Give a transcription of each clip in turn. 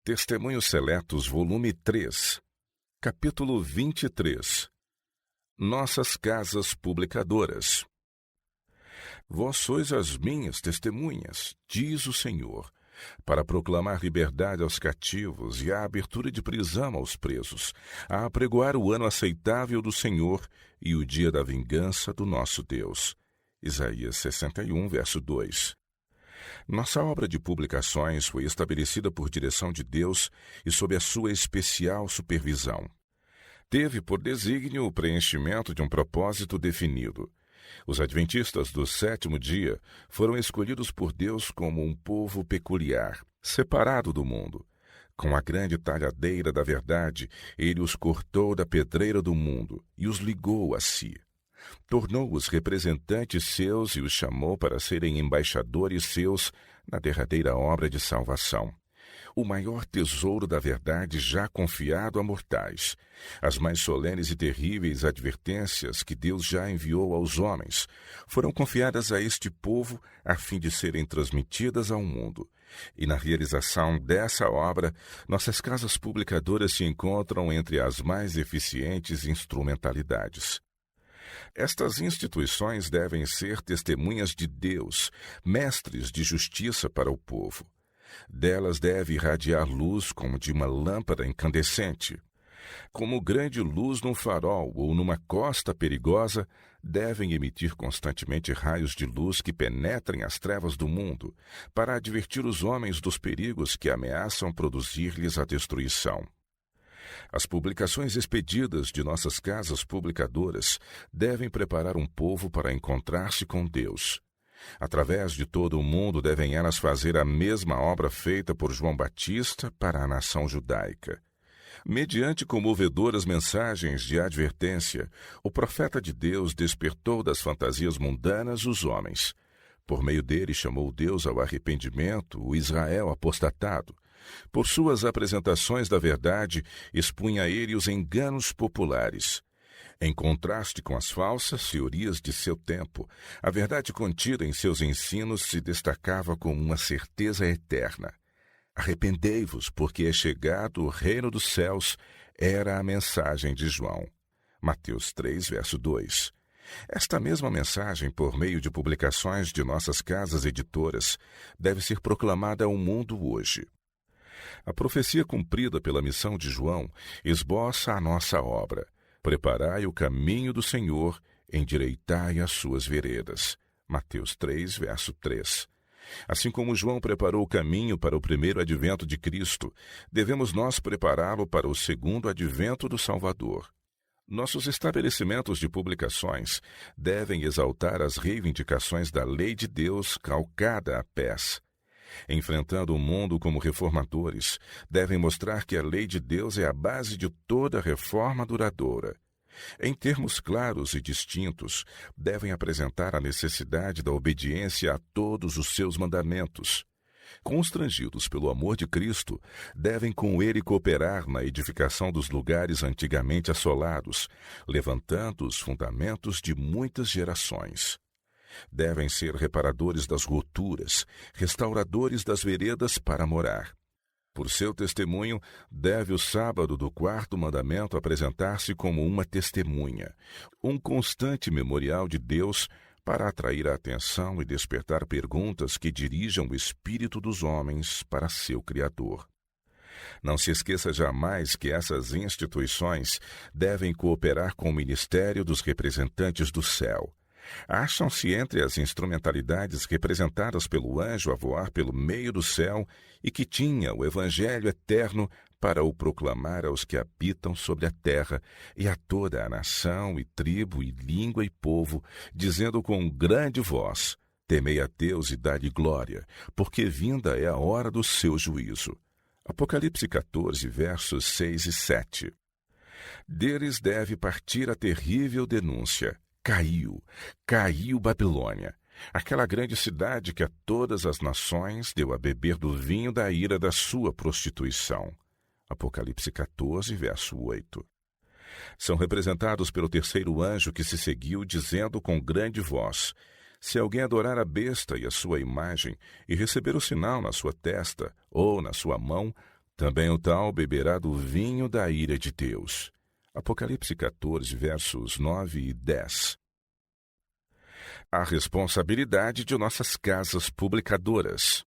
Testemunhos Seletos, volume 3, capítulo 23. Nossas casas publicadoras. Vós sois as minhas testemunhas, diz o Senhor, para proclamar liberdade aos cativos e a abertura de prisão aos presos, a apregoar o ano aceitável do Senhor e o dia da vingança do nosso Deus. Isaías 61, verso 2. Nossa obra de publicações foi estabelecida por direção de Deus e sob a sua especial supervisão. Teve por desígnio o preenchimento de um propósito definido. Os adventistas do sétimo dia foram escolhidos por Deus como um povo peculiar, separado do mundo. Com a grande talhadeira da verdade, ele os cortou da pedreira do mundo e os ligou a si. Tornou-os representantes seus e os chamou para serem embaixadores seus na derradeira obra de salvação. O maior tesouro da verdade já confiado a mortais, as mais solenes e terríveis advertências que Deus já enviou aos homens, foram confiadas a este povo a fim de serem transmitidas ao mundo. E na realização dessa obra, nossas casas publicadoras se encontram entre as mais eficientes instrumentalidades. Estas instituições devem ser testemunhas de Deus, mestres de justiça para o povo. Delas deve irradiar luz como de uma lâmpada incandescente. Como grande luz num farol ou numa costa perigosa, devem emitir constantemente raios de luz que penetrem as trevas do mundo, para advertir os homens dos perigos que ameaçam produzir-lhes a destruição. As publicações expedidas de nossas casas publicadoras devem preparar um povo para encontrar-se com Deus. Através de todo o mundo devem elas fazer a mesma obra feita por João Batista para a nação judaica. Mediante comovedoras mensagens de advertência, o profeta de Deus despertou das fantasias mundanas os homens. Por meio dele chamou Deus ao arrependimento o Israel apostatado. Por suas apresentações da verdade, expunha ele os enganos populares. Em contraste com as falsas teorias de seu tempo, a verdade contida em seus ensinos se destacava como uma certeza eterna. Arrependei-vos, porque é chegado o reino dos céus, era a mensagem de João. Mateus 3, verso 2. Esta mesma mensagem, por meio de publicações de nossas casas editoras, deve ser proclamada ao mundo hoje. A profecia cumprida pela missão de João esboça a nossa obra. Preparai o caminho do Senhor, endireitai as suas veredas. Mateus 3, verso 3. Assim como João preparou o caminho para o primeiro advento de Cristo, devemos nós prepará-lo para o segundo advento do Salvador. Nossos estabelecimentos de publicações devem exaltar as reivindicações da lei de Deus calcada a pés. Enfrentando o mundo como reformadores, devem mostrar que a lei de Deus é a base de toda reforma duradoura. Em termos claros e distintos, devem apresentar a necessidade da obediência a todos os seus mandamentos. Constrangidos pelo amor de Cristo, devem com ele cooperar na edificação dos lugares antigamente assolados, levantando os fundamentos de muitas gerações. Devem ser reparadores das rupturas, restauradores das veredas para morar. Por seu testemunho, deve o sábado do quarto mandamento apresentar-se como uma testemunha, um constante memorial de Deus para atrair a atenção e despertar perguntas que dirijam o espírito dos homens para seu Criador. Não se esqueça jamais que essas instituições devem cooperar com o ministério dos representantes do céu. Acham-se entre as instrumentalidades representadas pelo anjo a voar pelo meio do céu e que tinha o evangelho eterno para o proclamar aos que habitam sobre a terra e a toda a nação e tribo e língua e povo, dizendo com grande voz: temei a Deus e dá-lhe glória, porque vinda é a hora do seu juízo. Apocalipse 14, versos 6 e 7. Deles deve partir a terrível denúncia: caiu Babilônia, aquela grande cidade que a todas as nações deu a beber do vinho da ira da sua prostituição. Apocalipse 14, verso 8. São representados pelo terceiro anjo que se seguiu, dizendo com grande voz: se alguém adorar a besta e a sua imagem, e receber o sinal na sua testa ou na sua mão, Também o tal beberá do vinho da ira de Deus. Apocalipse 14, versos 9 e 10. A responsabilidade de nossas casas publicadoras.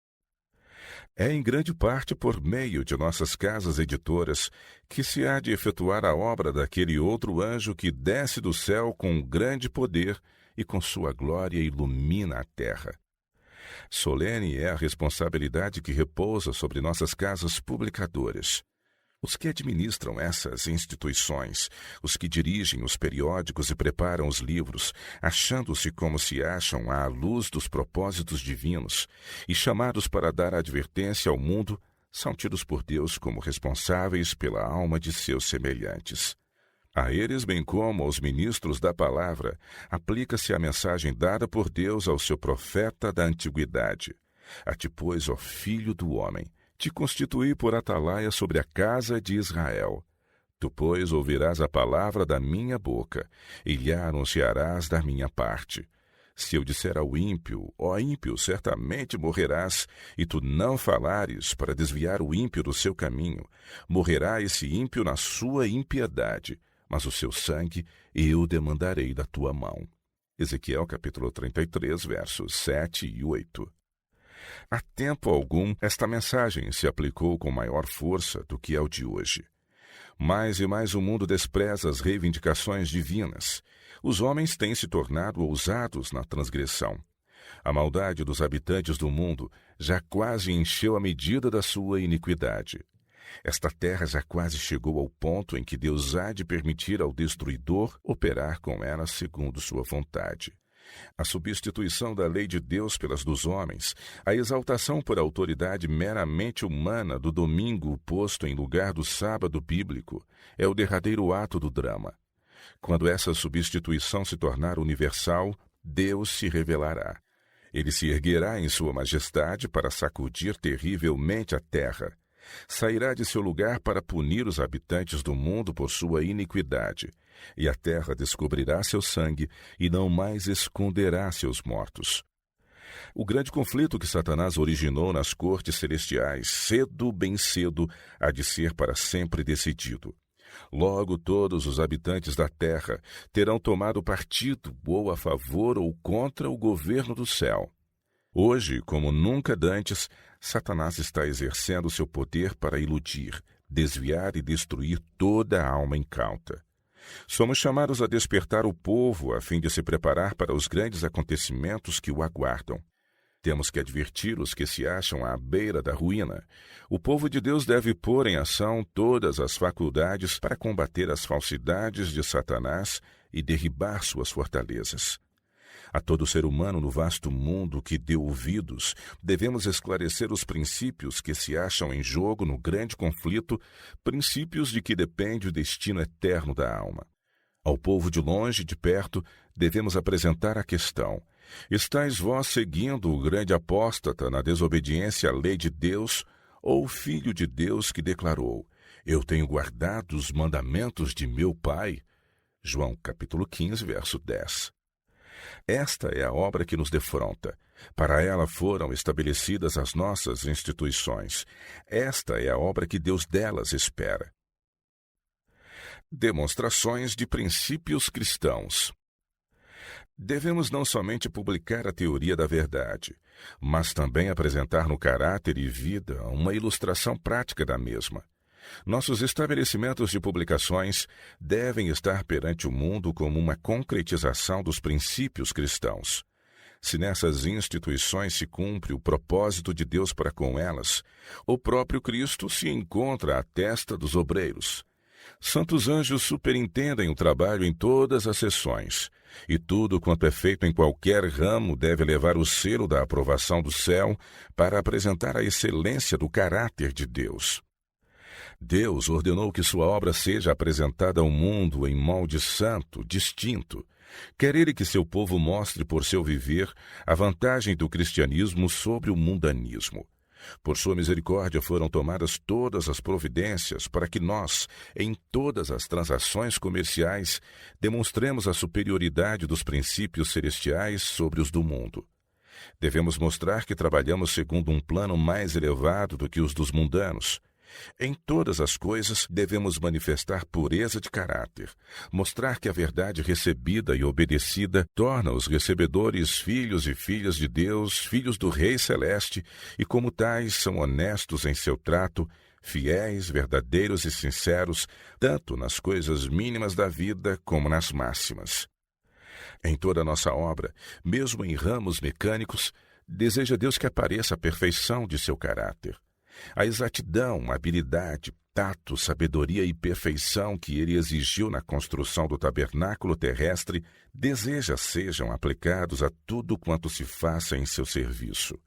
É em grande parte por meio de nossas casas editoras que se há de efetuar a obra daquele outro anjo que desce do céu com grande poder e com sua glória ilumina a terra. Solene é a responsabilidade que repousa sobre nossas casas publicadoras. Os que administram essas instituições, os que dirigem os periódicos e preparam os livros, achando-se como se acham à luz dos propósitos divinos e chamados para dar advertência ao mundo, são tidos por Deus como responsáveis pela alma de seus semelhantes. A eles, bem como aos ministros da palavra, aplica-se a mensagem dada por Deus ao seu profeta da antiguidade. A ti, pois, ó filho do homem, te constituí por atalaia sobre a casa de Israel. Tu, pois, ouvirás a palavra da minha boca, e lhe anunciarás da minha parte. Se eu disser ao ímpio, ó ímpio, certamente morrerás, e tu não falares para desviar o ímpio do seu caminho, morrerá esse ímpio na sua impiedade, mas o seu sangue eu demandarei da tua mão. Ezequiel capítulo 33, versos 7 e 8. Há tempo algum, esta mensagem se aplicou com maior força do que é o de hoje. Mais e mais o mundo despreza as reivindicações divinas. Os homens têm se tornado ousados na transgressão. A maldade dos habitantes do mundo já quase encheu a medida da sua iniquidade. Esta terra já quase chegou ao ponto em que Deus há de permitir ao destruidor operar com ela segundo sua vontade. A substituição da lei de Deus pelas dos homens, a exaltação por autoridade meramente humana do domingo posto em lugar do sábado bíblico, é o derradeiro ato do drama. Quando essa substituição se tornar universal, Deus se revelará. Ele se erguerá em sua majestade para sacudir terrivelmente a terra. Sairá de seu lugar para punir os habitantes do mundo por sua iniquidade, e a terra descobrirá seu sangue e não mais esconderá seus mortos. O grande conflito que Satanás originou nas cortes celestiais, cedo, bem cedo, há de ser para sempre decidido. Logo todos os habitantes da terra terão tomado partido, ou a favor ou contra o governo do céu. Hoje, como nunca dantes, Satanás está exercendo seu poder para iludir, desviar e destruir toda a alma incauta. Somos chamados a despertar o povo a fim de se preparar para os grandes acontecimentos que o aguardam. Temos que advertir os que se acham à beira da ruína. O povo de Deus deve pôr em ação todas as faculdades para combater as falsidades de Satanás e derribar suas fortalezas. A todo ser humano no vasto mundo que deu ouvidos, devemos esclarecer os princípios que se acham em jogo no grande conflito, princípios de que depende o destino eterno da alma. Ao povo de longe e de perto, devemos apresentar a questão: estais vós seguindo o grande apóstata na desobediência à lei de Deus, ou o Filho de Deus que declarou: eu tenho guardado os mandamentos de meu Pai? João capítulo 15, verso 10. Esta é a obra que nos defronta. Para ela foram estabelecidas as nossas instituições. Esta é a obra que Deus delas espera. Demonstrações de princípios cristãos. Devemos não somente publicar a teoria da verdade, mas também apresentar no caráter e vida uma ilustração prática da mesma. Nossos estabelecimentos de publicações devem estar perante o mundo como uma concretização dos princípios cristãos. Se nessas instituições se cumpre o propósito de Deus para com elas, o próprio Cristo se encontra à testa dos obreiros. Santos anjos superintendem o trabalho em todas as seções, e tudo quanto é feito em qualquer ramo deve levar o selo da aprovação do céu para apresentar a excelência do caráter de Deus. Deus ordenou que sua obra seja apresentada ao mundo em molde santo, distinto. Quer ele que seu povo mostre por seu viver a vantagem do cristianismo sobre o mundanismo. Por sua misericórdia foram tomadas todas as providências para que nós, em todas as transações comerciais, demonstremos a superioridade dos princípios celestiais sobre os do mundo. Devemos mostrar que trabalhamos segundo um plano mais elevado do que os dos mundanos. Em todas as coisas, devemos manifestar pureza de caráter, mostrar que a verdade recebida e obedecida torna os recebedores filhos e filhas de Deus, filhos do Rei Celeste, e como tais são honestos em seu trato, fiéis, verdadeiros e sinceros, tanto nas coisas mínimas da vida como nas máximas. Em toda a nossa obra, mesmo em ramos mecânicos, deseja Deus que apareça a perfeição de seu caráter. A exatidão, habilidade, tato, sabedoria e perfeição que ele exigiu na construção do tabernáculo terrestre, deseja sejam aplicados a tudo quanto se faça em seu serviço.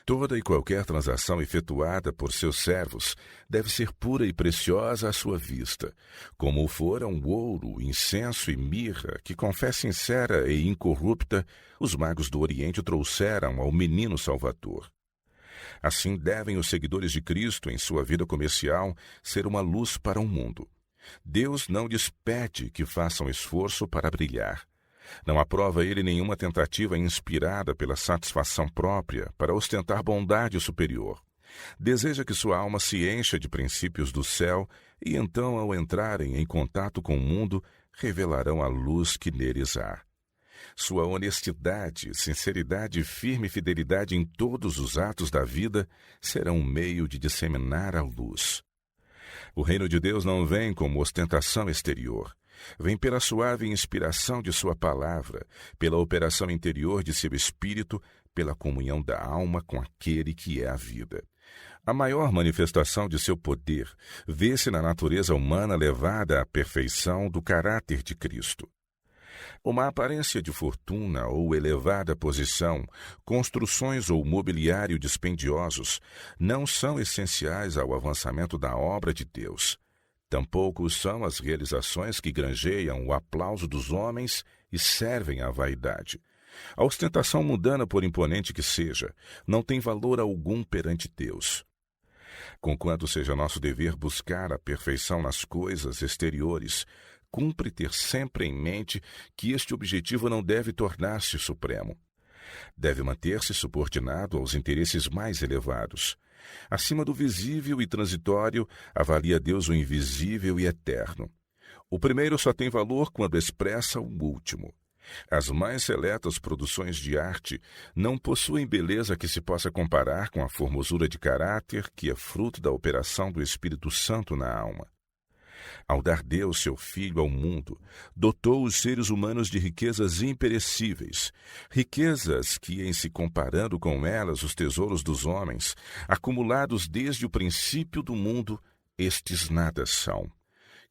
Toda e qualquer transação efetuada por seus servos deve ser pura e preciosa à sua vista, como o foram o ouro, incenso e mirra, que com fé sincera e incorrupta os magos do Oriente trouxeram ao menino Salvador. Assim devem os seguidores de Cristo em sua vida comercial ser uma luz para o mundo. Deus não lhes pede que façam esforço para brilhar. Não aprova ele nenhuma tentativa inspirada pela satisfação própria para ostentar bondade superior. Deseja que sua alma se encha de princípios do céu e então, ao entrarem em contato com o mundo, revelarão a luz que neles há. Sua honestidade, sinceridade e firme fidelidade em todos os atos da vida serão um meio de disseminar a luz. O reino de Deus não vem como ostentação exterior. Vem pela suave inspiração de sua palavra, pela operação interior de seu espírito, pela comunhão da alma com aquele que é a vida. A maior manifestação de seu poder vê-se na natureza humana levada à perfeição do caráter de Cristo. Uma aparência de fortuna ou elevada posição, construções ou mobiliário dispendiosos não são essenciais ao avançamento da obra de Deus. Tampouco são as realizações que granjeiam o aplauso dos homens e servem à vaidade. A ostentação mundana, por imponente que seja, não tem valor algum perante Deus. Conquanto seja nosso dever buscar a perfeição nas coisas exteriores, cumpre ter sempre em mente que este objetivo não deve tornar-se supremo. Deve manter-se subordinado aos interesses mais elevados. Acima do visível e transitório, avalia Deus o invisível e eterno. O primeiro só tem valor quando expressa o último. As mais seletas produções de arte não possuem beleza que se possa comparar com a formosura de caráter que é fruto da operação do Espírito Santo na alma. Ao dar Deus seu Filho ao mundo, dotou os seres humanos de riquezas imperecíveis, riquezas que, em se comparando com elas os tesouros dos homens, acumulados desde o princípio do mundo, estes nada são.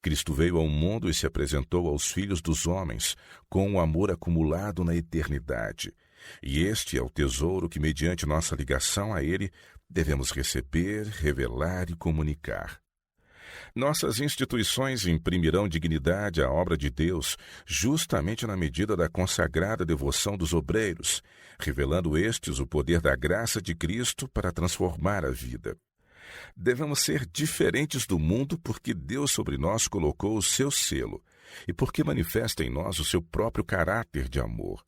Cristo veio ao mundo e se apresentou aos filhos dos homens, com o amor acumulado na eternidade. E este é o tesouro que, mediante nossa ligação a Ele, devemos receber, revelar e comunicar. Nossas instituições imprimirão dignidade à obra de Deus justamente na medida da consagrada devoção dos obreiros, revelando estes o poder da graça de Cristo para transformar a vida. Devemos ser diferentes do mundo porque Deus sobre nós colocou o seu selo e porque manifesta em nós o seu próprio caráter de amor.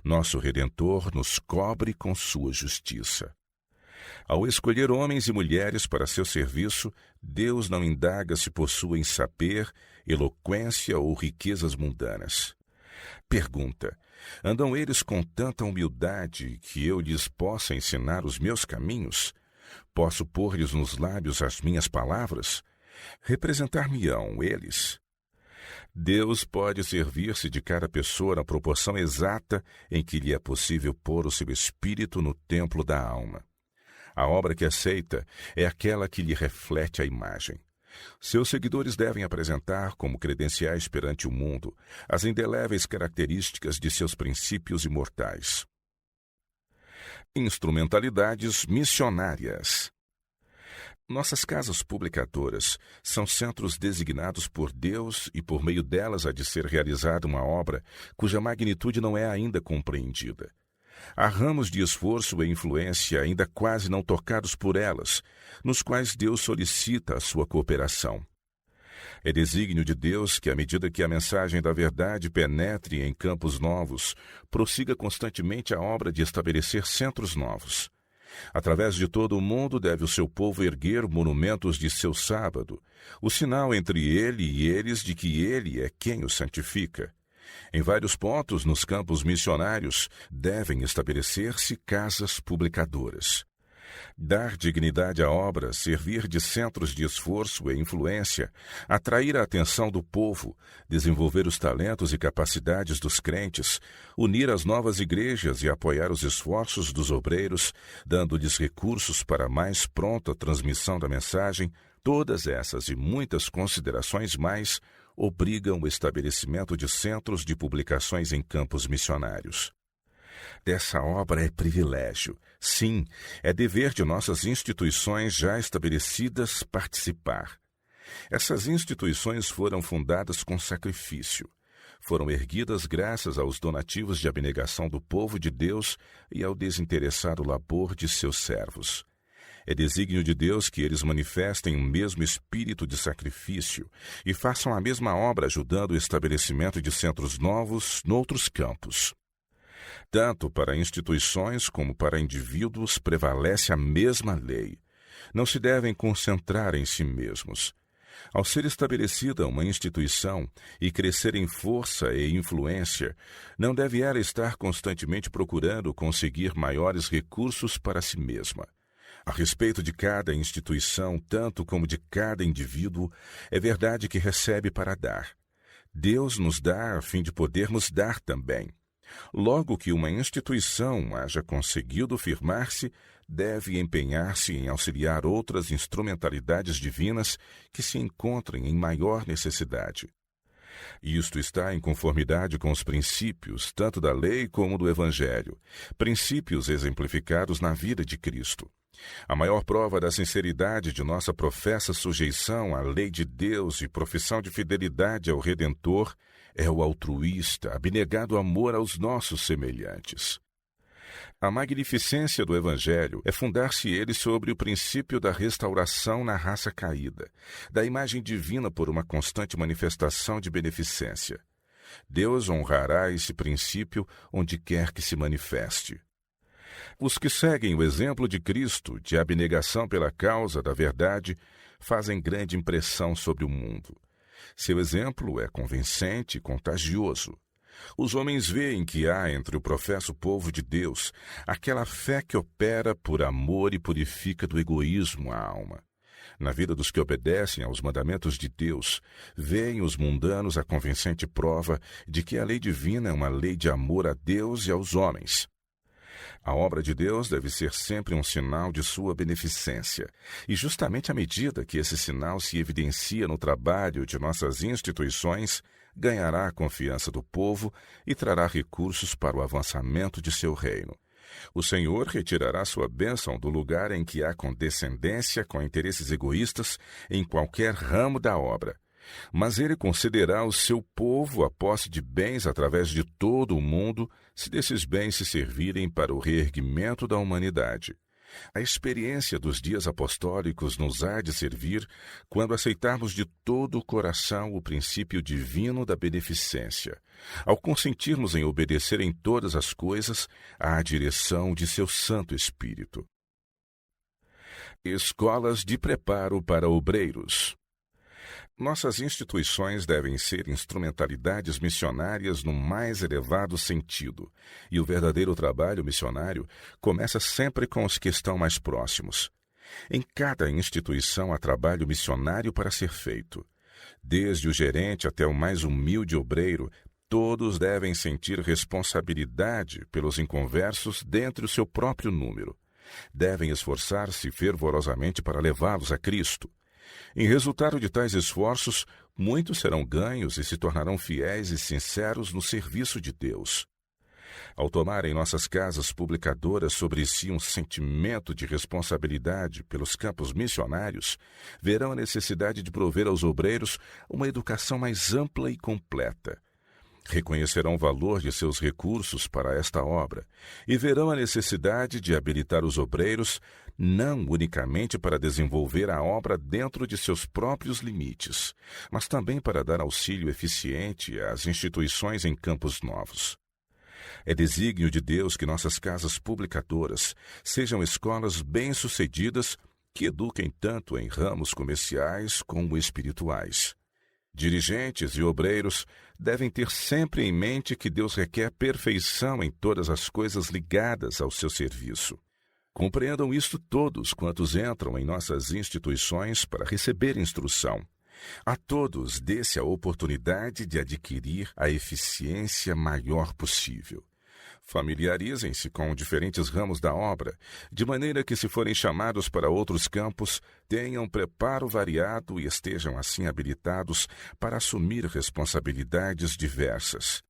Nosso Redentor nos cobre com sua justiça. Ao escolher homens e mulheres para seu serviço, Deus não indaga se possuem saber, eloquência ou riquezas mundanas. Pergunta: andam eles com tanta humildade que eu lhes possa ensinar os meus caminhos? Posso pôr-lhes nos lábios as minhas palavras? Representar-me-ão eles? Deus pode servir-se de cada pessoa na proporção exata em que lhe é possível pôr o seu espírito no templo da alma. A obra que aceita é aquela que lhe reflete a imagem. Seus seguidores devem apresentar como credenciais perante o mundo as indeléveis características de seus princípios imortais. Instrumentalidades missionárias. Nossas casas publicadoras são centros designados por Deus e por meio delas há de ser realizada uma obra cuja magnitude não é ainda compreendida. Há ramos de esforço e influência ainda quase não tocados por elas, nos quais Deus solicita a sua cooperação. É desígnio de Deus que, à medida que a mensagem da verdade penetre em campos novos, prossiga constantemente a obra de estabelecer centros novos. Através de todo o mundo deve o seu povo erguer monumentos de seu sábado, o sinal entre ele e eles de que ele é quem o santifica. Em vários pontos nos campos missionários devem estabelecer-se casas publicadoras. Dar dignidade à obra, servir de centros de esforço e influência, atrair a atenção do povo, desenvolver os talentos e capacidades dos crentes, unir as novas igrejas e apoiar os esforços dos obreiros, dando-lhes recursos para mais pronta transmissão da mensagem, todas essas e muitas considerações mais obrigam o estabelecimento de centros de publicações em campos missionários. Dessa obra é privilégio. Sim, é dever de nossas instituições já estabelecidas participar. Essas instituições foram fundadas com sacrifício. Foram erguidas graças aos donativos de abnegação do povo de Deus e ao desinteressado labor de seus servos. É desígnio de Deus que eles manifestem o mesmo espírito de sacrifício e façam a mesma obra ajudando o estabelecimento de centros novos noutros campos. Tanto para instituições como para indivíduos prevalece a mesma lei. Não se devem concentrar em si mesmos. Ao ser estabelecida uma instituição e crescer em força e influência, não deve ela estar constantemente procurando conseguir maiores recursos para si mesma. A respeito de cada instituição, tanto como de cada indivíduo, é verdade que recebe para dar. Deus nos dá a fim de podermos dar também. Logo que uma instituição haja conseguido firmar-se, deve empenhar-se em auxiliar outras instrumentalidades divinas que se encontrem em maior necessidade. Isto está em conformidade com os princípios, tanto da lei como do Evangelho, princípios exemplificados na vida de Cristo. A maior prova da sinceridade de nossa professa sujeição à lei de Deus e profissão de fidelidade ao Redentor é o altruísta, abnegado amor aos nossos semelhantes. A magnificência do Evangelho é fundar-se ele sobre o princípio da restauração na raça caída, da imagem divina por uma constante manifestação de beneficência. Deus honrará esse princípio onde quer que se manifeste. Os que seguem o exemplo de Cristo, de abnegação pela causa da verdade, fazem grande impressão sobre o mundo. Seu exemplo é convincente e contagioso. Os homens veem que há entre o professo povo de Deus aquela fé que opera por amor e purifica do egoísmo a alma. Na vida dos que obedecem aos mandamentos de Deus, veem os mundanos a convincente prova de que a lei divina é uma lei de amor a Deus e aos homens. A obra de Deus deve ser sempre um sinal de sua beneficência, e justamente à medida que esse sinal se evidencia no trabalho de nossas instituições, ganhará a confiança do povo e trará recursos para o avançamento de seu reino. O Senhor retirará sua bênção do lugar em que há condescendência com interesses egoístas em qualquer ramo da obra. Mas ele concederá ao seu povo a posse de bens através de todo o mundo, se desses bens se servirem para o reerguimento da humanidade. A experiência dos dias apostólicos nos há de servir quando aceitarmos de todo o coração o princípio divino da beneficência, ao consentirmos em obedecer em todas as coisas à direção de seu Santo Espírito. Escolas de preparo para obreiros. Nossas instituições devem ser instrumentalidades missionárias no mais elevado sentido, e o verdadeiro trabalho missionário começa sempre com os que estão mais próximos. Em cada instituição há trabalho missionário para ser feito. Desde o gerente até o mais humilde obreiro, todos devem sentir responsabilidade pelos inconversos dentre o seu próprio número. Devem esforçar-se fervorosamente para levá-los a Cristo. Em resultado de tais esforços, muitos serão ganhos e se tornarão fiéis e sinceros no serviço de Deus. Ao tomarem nossas casas publicadoras sobre si um sentimento de responsabilidade pelos campos missionários, verão a necessidade de prover aos obreiros uma educação mais ampla e completa. Reconhecerão o valor de seus recursos para esta obra e verão a necessidade de habilitar os obreiros não unicamente para desenvolver a obra dentro de seus próprios limites, mas também para dar auxílio eficiente às instituições em campos novos. É desígnio de Deus que nossas casas publicadoras sejam escolas bem-sucedidas que eduquem tanto em ramos comerciais como espirituais. Dirigentes e obreiros devem ter sempre em mente que Deus requer perfeição em todas as coisas ligadas ao seu serviço. Compreendam isto todos quantos entram em nossas instituições para receber instrução. A todos dê-se a oportunidade de adquirir a eficiência maior possível. Familiarizem-se com diferentes ramos da obra, de maneira que, se forem chamados para outros campos, tenham preparo variado e estejam assim habilitados para assumir responsabilidades diversas.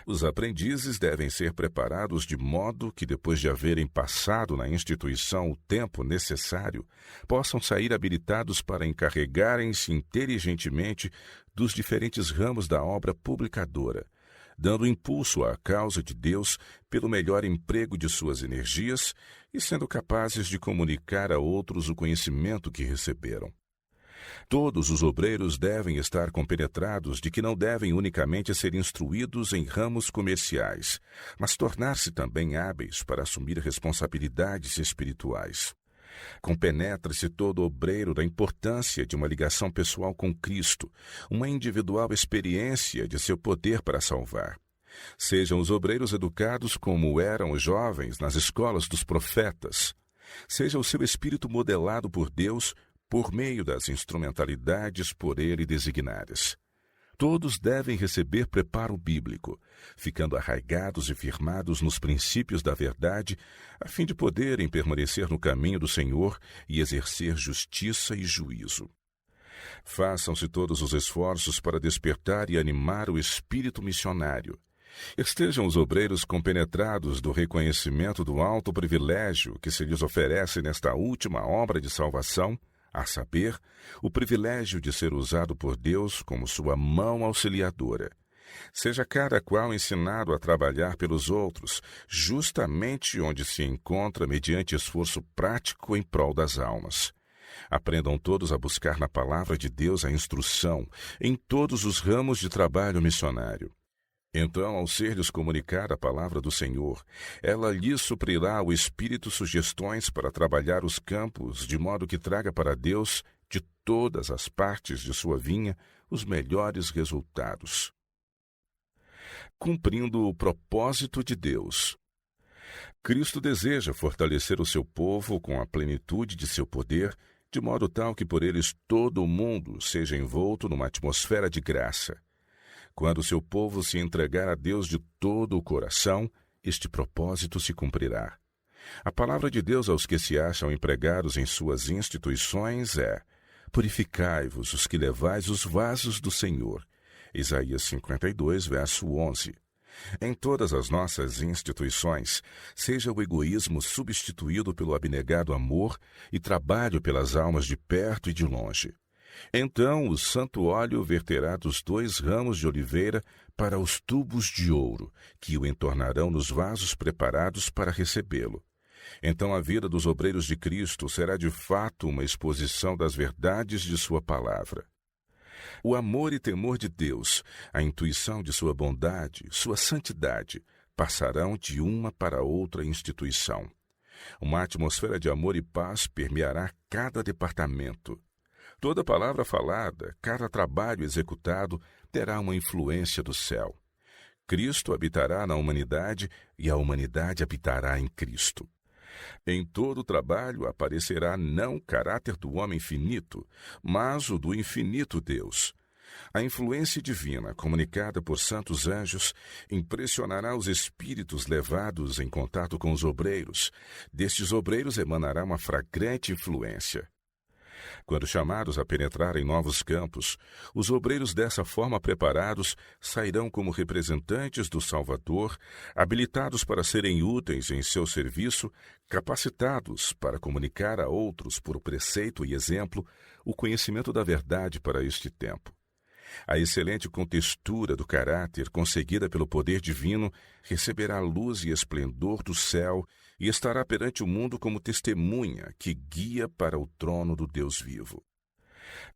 Os aprendizes devem ser preparados de modo que, depois de haverem passado na instituição o tempo necessário, possam sair habilitados para encarregarem-se inteligentemente dos diferentes ramos da obra publicadora, dando impulso à causa de Deus pelo melhor emprego de suas energias e sendo capazes de comunicar a outros o conhecimento que receberam. Todos os obreiros devem estar compenetrados de que não devem unicamente ser instruídos em ramos comerciais, mas tornar-se também hábeis para assumir responsabilidades espirituais. Compenetre-se todo obreiro da importância de uma ligação pessoal com Cristo, uma individual experiência de seu poder para salvar. Sejam os obreiros educados como eram os jovens nas escolas dos profetas. Seja o seu espírito modelado por Deus por meio das instrumentalidades por ele designadas. Todos devem receber preparo bíblico, ficando arraigados e firmados nos princípios da verdade, a fim de poderem permanecer no caminho do Senhor e exercer justiça e juízo. Façam-se todos os esforços para despertar e animar o espírito missionário. Estejam os obreiros compenetrados do reconhecimento do alto privilégio que se lhes oferece nesta última obra de salvação, a saber, o privilégio de ser usado por Deus como sua mão auxiliadora. Seja cada qual ensinado a trabalhar pelos outros, justamente onde se encontra mediante esforço prático em prol das almas. Aprendam todos a buscar na palavra de Deus a instrução em todos os ramos de trabalho missionário. Então, ao ser-lhes comunicada a palavra do Senhor, ela lhes suprirá o Espírito sugestões para trabalhar os campos, de modo que traga para Deus, de todas as partes de sua vinha, os melhores resultados. Cumprindo o propósito de Deus. Cristo deseja fortalecer o seu povo com a plenitude de seu poder, de modo tal que por eles todo o mundo seja envolto numa atmosfera de graça. Quando seu povo se entregar a Deus de todo o coração, este propósito se cumprirá. A palavra de Deus aos que se acham empregados em suas instituições é: purificai-vos os que levais os vasos do Senhor. Isaías 52, verso 11. Em todas as nossas instituições, seja o egoísmo substituído pelo abnegado amor e trabalho pelas almas de perto e de longe. Então o santo óleo verterá dos 2 ramos de oliveira para os tubos de ouro, que o entornarão nos vasos preparados para recebê-lo. Então a vida dos obreiros de Cristo será de fato uma exposição das verdades de sua palavra. O amor e temor de Deus, a intuição de sua bondade, sua santidade, passarão de uma para outra instituição. Uma atmosfera de amor e paz permeará cada departamento. Toda palavra falada, cada trabalho executado terá uma influência do céu. Cristo habitará na humanidade e a humanidade habitará em Cristo. Em todo o trabalho aparecerá não o caráter do homem finito, mas o do infinito Deus. A influência divina, comunicada por santos anjos, impressionará os espíritos levados em contato com os obreiros. Destes obreiros emanará uma fragrante influência. Quando chamados a penetrar em novos campos, os obreiros dessa forma preparados sairão como representantes do Salvador, habilitados para serem úteis em seu serviço, capacitados para comunicar a outros por preceito e exemplo o conhecimento da verdade para este tempo. A excelente contextura do caráter conseguida pelo poder divino receberá luz e esplendor do céu e estará perante o mundo como testemunha que guia para o trono do Deus vivo.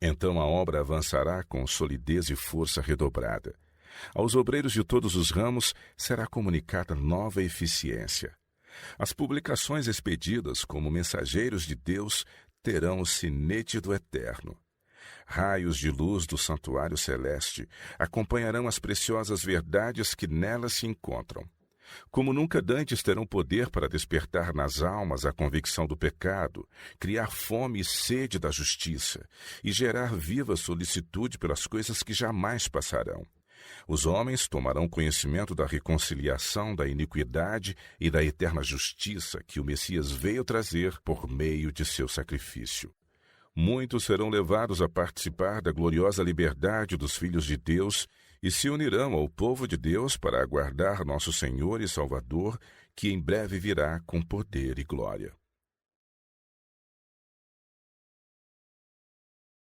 Então a obra avançará com solidez e força redobrada. Aos obreiros de todos os ramos será comunicada nova eficiência. As publicações expedidas como mensageiros de Deus terão o sinete do Eterno. Raios de luz do santuário celeste acompanharão as preciosas verdades que nelas se encontram. Como nunca dantes terão poder para despertar nas almas a convicção do pecado, criar fome e sede da justiça e gerar viva solicitude pelas coisas que jamais passarão. Os homens tomarão conhecimento da reconciliação da iniquidade e da eterna justiça que o Messias veio trazer por meio de seu sacrifício. Muitos serão levados a participar da gloriosa liberdade dos filhos de Deus e se unirão ao povo de Deus para aguardar nosso Senhor e Salvador, que em breve virá com poder e glória.